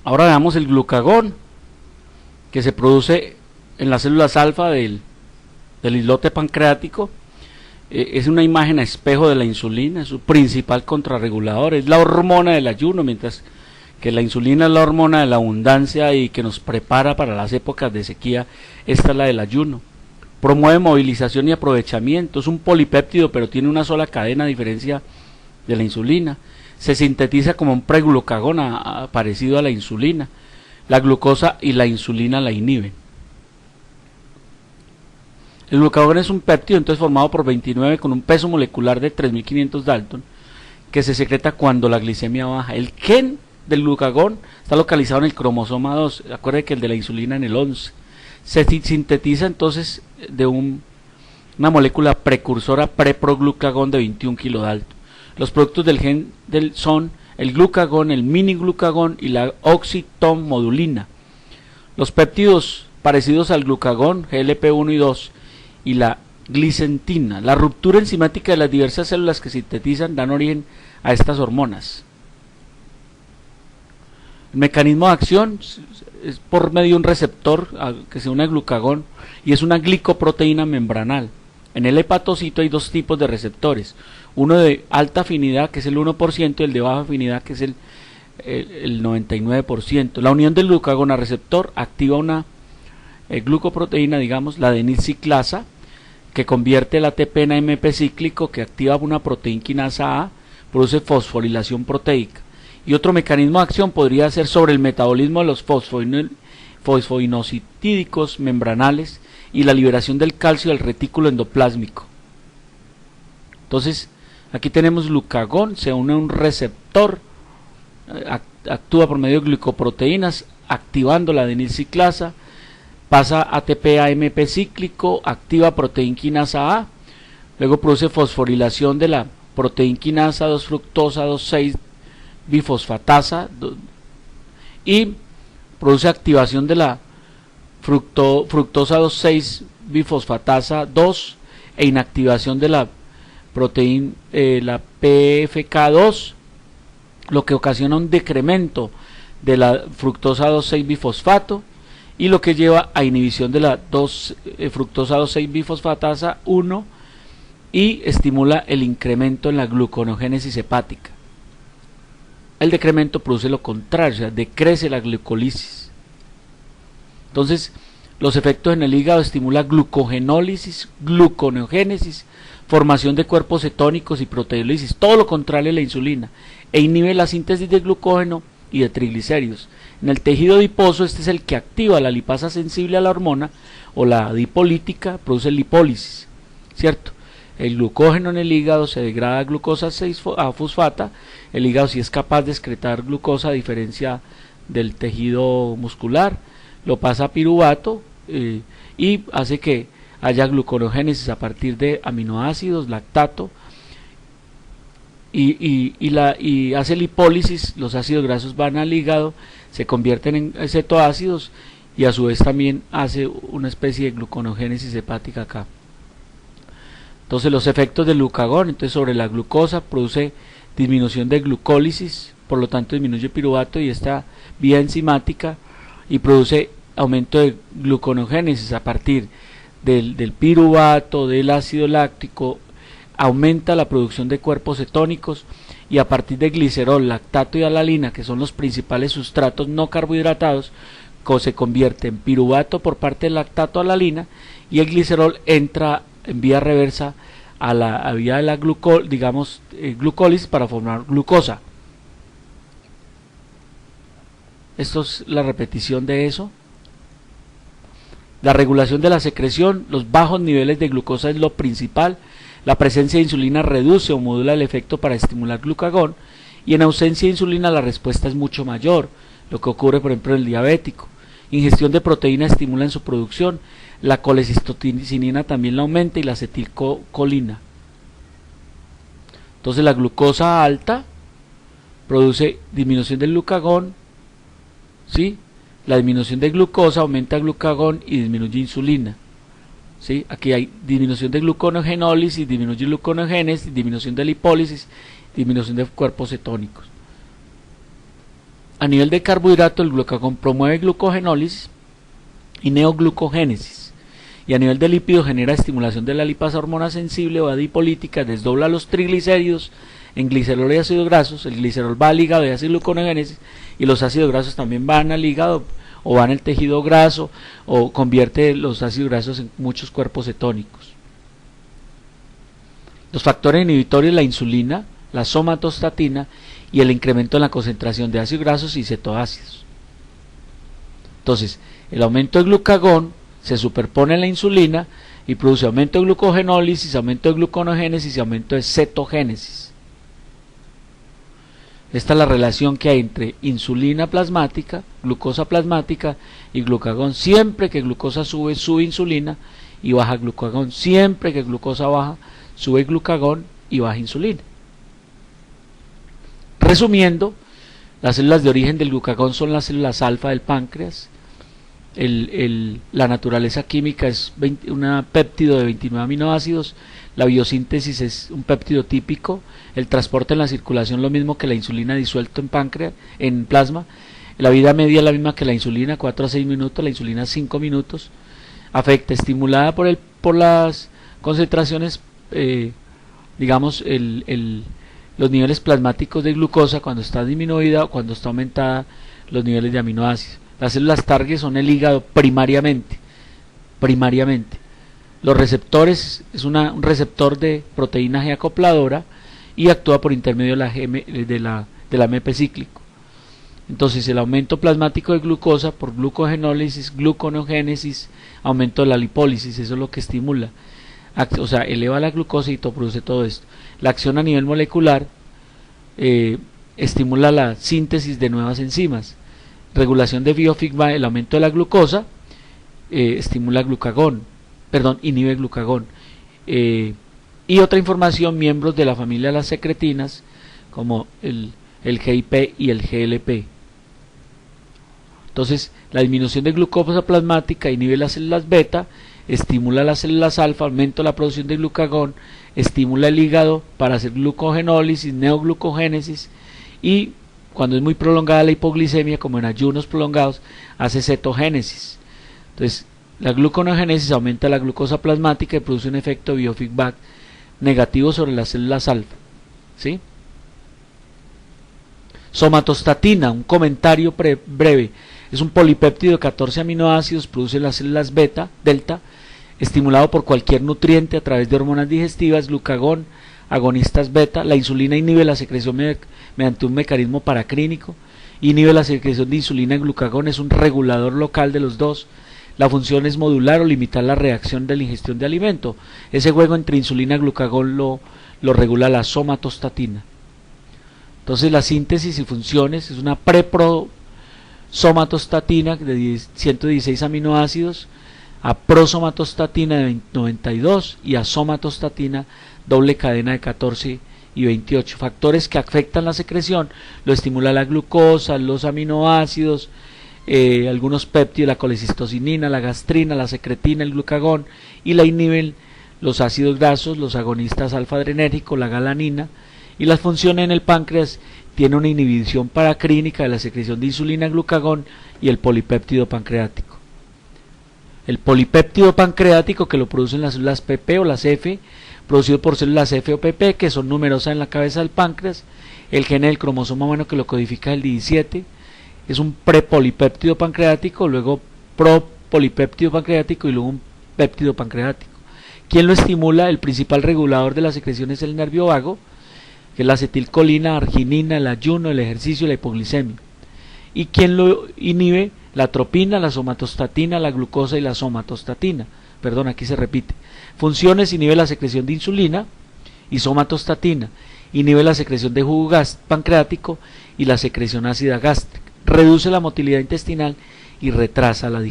Ahora veamos el glucagón, que se produce en las células alfa del islote pancreático. Es una imagen a espejo de la insulina, es su principal contrarregulador, es la hormona del ayuno, mientras que la insulina es la hormona de la abundancia y que nos prepara para las épocas de sequía. Esta es la del ayuno. Promueve movilización y aprovechamiento, es un polipéptido pero tiene una sola cadena a diferencia de la insulina. Se sintetiza como un preglucagón parecido a la insulina. La glucosa y la insulina la inhiben. El glucagón es un péptido entonces formado por 29 con un peso molecular de 3500 Dalton, que se secreta cuando la glicemia baja. El gen del glucagón está localizado en el cromosoma 2, acuérdense que el de la insulina en el 11. Se sintetiza entonces de una molécula precursora preproglucagón de 21 kilodalton. Los productos del gen son el glucagón, el miniglucagón y la oxitomodulina. Los péptidos parecidos al glucagón, GLP-1 y 2, y la glicentina. La ruptura enzimática de las diversas células que sintetizan dan origen a estas hormonas. El mecanismo de acción es por medio de un receptor que se une al glucagón y es una glicoproteína membranal. En el hepatocito hay dos tipos de receptores, uno de alta afinidad que es el 1% y el de baja afinidad que es el 99%. La unión del glucagón a receptor activa una glucoproteína, digamos, la adenilciclasa, que convierte el ATP en AMP cíclico, que activa una proteína quinasa A, produce fosforilación proteica. Y otro mecanismo de acción podría ser sobre el metabolismo de los fosfoinocitídicos membranales y la liberación del calcio del retículo endoplásmico. Entonces, aquí tenemos glucagón, se une a un receptor, actúa por medio de glicoproteínas, activando la adenilciclasa, pasa ATP a AMP cíclico, activa proteína quinasa A, luego produce fosforilación de la proteína quinasa 2-fructosa 2,6 bifosfatasa y produce activación de la fructosa 2,6 bifosfatasa 2 e inactivación de la proteína la PFK2, lo que ocasiona un decremento de la fructosa 2,6 bifosfato y lo que lleva a inhibición de la fructosa 2,6 bifosfatasa 1 y estimula el incremento en la gluconogénesis hepática. El decremento produce lo contrario, o sea, decrece la glucólisis. Entonces, los efectos en el hígado estimula glucogenólisis, gluconogénesis, formación de cuerpos cetónicos y proteólisis, todo lo contrario a la insulina, e inhibe la síntesis de glucógeno y de triglicéridos. En el tejido adiposo, este es el que activa la lipasa sensible a la hormona o la adipolítica, produce lipólisis, ¿cierto? El glucógeno en el hígado se degrada a glucosa 6-fosfata, el hígado sí es capaz de excretar glucosa a diferencia del tejido muscular, lo pasa a piruvato y hace que haya gluconogénesis a partir de aminoácidos, lactato, y hace lipólisis, los ácidos grasos van al hígado, se convierten en cetoácidos y a su vez también hace una especie de gluconogénesis hepática acá. Entonces los efectos del glucagón, entonces sobre la glucosa produce disminución de glucólisis, por lo tanto disminuye piruvato y esta vía enzimática y produce aumento de gluconogénesis a partir del piruvato, del ácido láctico, aumenta la producción de cuerpos cetónicos y a partir de glicerol, lactato y alalina, que son los principales sustratos no carbohidratados, se convierte en piruvato por parte del lactato alalina y el glicerol entra en vía reversa a la vía de la glucólisis para formar glucosa. Esto es la repetición de eso. La regulación de la secreción, los bajos niveles de glucosa es lo principal. La presencia de insulina reduce o modula el efecto para estimular glucagón y en ausencia de insulina la respuesta es mucho mayor, lo que ocurre por ejemplo en el diabético. Ingestión de proteína estimula en su producción, la colecistocinina también la aumenta y la acetilcolina. Entonces la glucosa alta produce disminución del glucagón, ¿sí? La disminución de glucosa aumenta glucagón y disminuye insulina. ¿Sí? Aquí hay disminución de gluconeogénesis, disminuye gluconogénesis, disminución de lipólisis, disminución de cuerpos cetónicos. A nivel de carbohidrato, el glucagón promueve glucogenólisis y neoglucogénesis, y a nivel de lípido genera estimulación de la lipasa hormona sensible o adipolítica, desdobla los triglicéridos en glicerol y ácidos grasos. El glicerol va al hígado y hace gluconeogénesis, y los ácidos grasos también van al hígado o van al tejido graso, o convierte los ácidos grasos en muchos cuerpos cetónicos. Los factores inhibitorios, la insulina, la somatostatina y el incremento en la concentración de ácidos grasos y cetoácidos. Entonces, el aumento de glucagón se superpone a la insulina y produce aumento de glucogenólisis, aumento de gluconeogénesis y aumento de cetogénesis. Esta es la relación que hay entre insulina plasmática, glucosa plasmática y glucagón. Siempre que glucosa sube, sube insulina y baja glucagón. Siempre que glucosa baja, sube glucagón y baja insulina. Resumiendo, las células de origen del glucagón son las células alfa del páncreas. La naturaleza química es un péptido de 29 aminoácidos. La biosíntesis es un péptido típico. El transporte en la circulación lo mismo que la insulina disuelto en páncreas, en plasma. La vida media es la misma que la insulina, 4 a 6 minutos, la insulina 5 minutos. Afecta, estimulada por las concentraciones, digamos, los niveles plasmáticos de glucosa cuando está disminuida o cuando está aumentada los niveles de aminoácidos. Las células target son el hígado primariamente. Los receptores es un receptor de proteína G acopladora y actúa por intermedio de la AMP cíclico. Entonces el aumento plasmático de glucosa por glucogenólisis, gluconeogénesis, aumento de la lipólisis, eso es lo que estimula. O sea, eleva la glucosa y produce todo esto. La acción a nivel molecular estimula la síntesis de nuevas enzimas. Regulación de biofeedback, el aumento de la glucosa estimula inhibe glucagón. Y otra información, miembros de la familia de las secretinas, como el GIP y el GLP. Entonces, la disminución de glucosa plasmática inhibe las células beta, estimula las células alfa, aumenta la producción de glucagón, estimula el hígado para hacer glucogenólisis, neoglucogénesis, y cuando es muy prolongada la hipoglicemia, como en ayunos prolongados, hace cetogénesis. Entonces, la gluconeogénesis aumenta la glucosa plasmática y produce un efecto biofeedback negativo sobre las células alfa. ¿Sí? Somatostatina, un comentario breve. Es un polipéptido de 14 aminoácidos, produce las células delta, estimulado por cualquier nutriente a través de hormonas digestivas, glucagón, agonistas beta. La insulina inhibe la secreción mediante un mecanismo paraclínico, inhibe la secreción de insulina y glucagón, es un regulador local de los dos. La función es modular o limitar la reacción de la ingestión de alimento. Ese juego entre insulina y glucagón lo regula la somatostatina. Entonces la síntesis y funciones es una somatostatina de 116 aminoácidos, a prosomatostatina de 92 y a somatostatina doble cadena de 14 y 28. Factores que afectan la secreción: lo estimula la glucosa, los aminoácidos, algunos péptidos, la colecistocinina, la gastrina, la secretina, el glucagón, y la inhiben los ácidos grasos, los agonistas alfa-adrenérgicos, la galanina. Y las funciones en el páncreas: tiene una inhibición paraclínica de la secreción de insulina, glucagón y el polipéptido pancreático. El polipéptido pancreático, que lo producen las células PP o las F, producido por células F o PP, que son numerosas en la cabeza del páncreas. El gen del cromosoma humano, que lo codifica el 17, es un prepolipéptido pancreático, luego propolipéptido pancreático y luego un péptido pancreático. ¿Quién lo estimula? El principal regulador de la secreción es el nervio vago, que es la acetilcolina, arginina, el ayuno, el ejercicio y la hipoglicemia. ¿Y quién lo inhibe? La atropina, la somatostatina, la glucosa y la somatostatina. Perdón, aquí se repite. Funciones: inhibe la secreción de insulina y somatostatina, inhibe la secreción de jugo pancreático y la secreción ácida gástrica, reduce la motilidad intestinal y retrasa la digestión.